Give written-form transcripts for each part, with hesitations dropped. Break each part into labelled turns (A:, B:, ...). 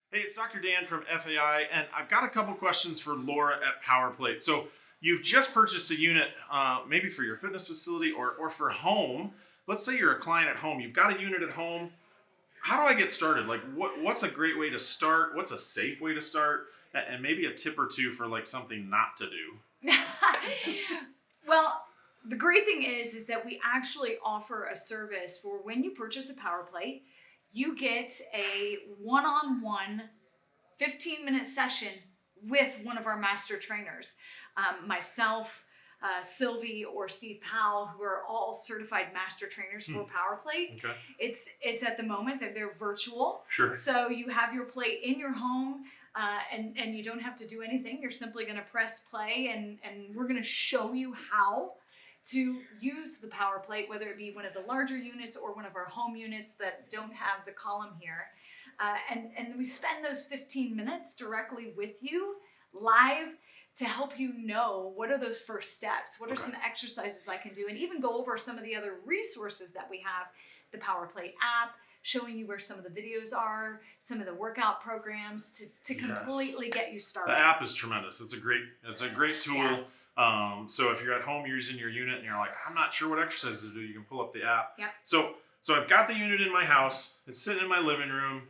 A: Hey, it's Dr. Dan from FAI, and I've got a couple questions for Laura at PowerPlate. So, you've just purchased a unit, maybe for your fitness facility or for home. Let's say you're a client at home. You've got a unit at home. How do I get started? Like, what's a great way to start? What's a safe way to start? And maybe a tip or two for like something not to do.
B: Well, the great thing is that we actually offer a service for when you purchase a power plate, you get a one-on-one 15-minute session with one of our master trainers. Myself, Sylvie, or Steve Powell, who are all certified master trainers for power plate.
A: Okay.
B: It's at the moment that they're virtual.
A: Sure.
B: So you have your plate in your home. And you don't have to do anything. You're simply going to press play, and we're going to show you how to use the power plate, whether it be one of the larger units or one of our home units that don't have the column here. And we spend those 15 minutes directly with you live to help you know what are those first steps, what are some exercises I can do, and even go over some of the other resources that we have, the Power Plate app, showing you where some of the videos are, some of the workout programs to completely get you started.
A: The app is tremendous. It's a great tool.
B: Yeah.
A: So if you're at home, you're using your unit and you're like, I'm not sure what exercises to do, you can pull up the app.
B: Yep.
A: So I've got the unit in my house. It's sitting in my living room.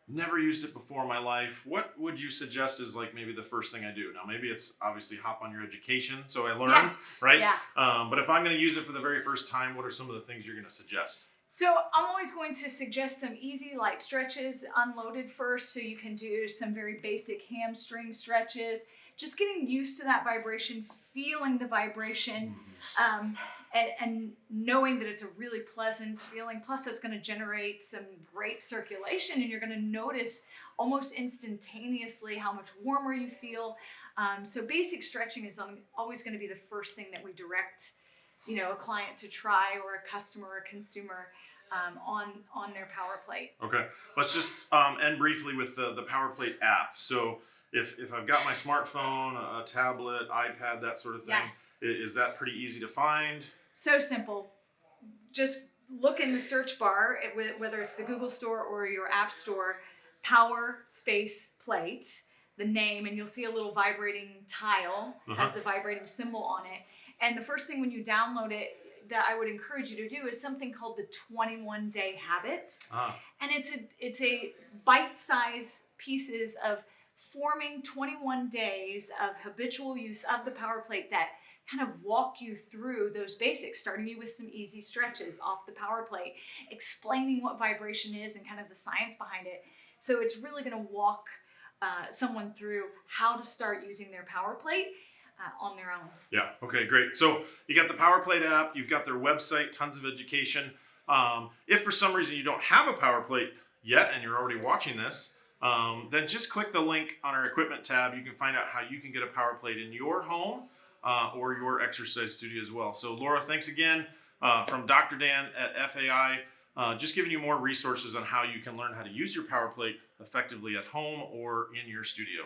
A: Never used it before in my life. What would you suggest is like maybe the first thing I do? Now, maybe it's obviously hop on your education so I learn, right?
B: Yeah.
A: But if I'm going to use it for the very first time, what are some of the things you're going to suggest?
B: So I'm always going to suggest some easy light stretches unloaded first, so you can do some very basic hamstring stretches, just getting used to that vibration, feeling the vibration, and knowing that it's a really pleasant feeling. Plus it's going to generate some great circulation, and you're going to notice almost instantaneously how much warmer you feel. So basic stretching is always going to be the first thing that we direct a client to try, or a customer or consumer on their power plate.
A: Okay, let's just end briefly with the Power Plate app. So if I've got my smartphone, a tablet, iPad, that sort of thing, is that pretty easy to find?
B: So simple. Just look in the search bar, whether it's the Google store or your app store, Power Space Plate, the name, and you'll see a little vibrating tile, has the vibrating symbol on it. And the first thing when you download it that I would encourage you to do is something called the 21-day habit. And it's a bite-sized pieces of forming 21 days of habitual use of the power plate that kind of walk you through those basics, starting you with some easy stretches off the power plate, explaining what vibration is and kind of the science behind it. So it's really going to walk someone through how to start using their power plate on their own.
A: Yeah. Okay, great. So you got the Power Plate app, you've got their website, tons of education. If for some reason you don't have a Power Plate yet and you're already watching this, then just click the link on our equipment tab. You can find out how you can get a Power Plate in your home or your exercise studio as well. So Laura, thanks again from Dr. Dan at FAI, just giving you more resources on how you can learn how to use your Power Plate effectively at home or in your studio.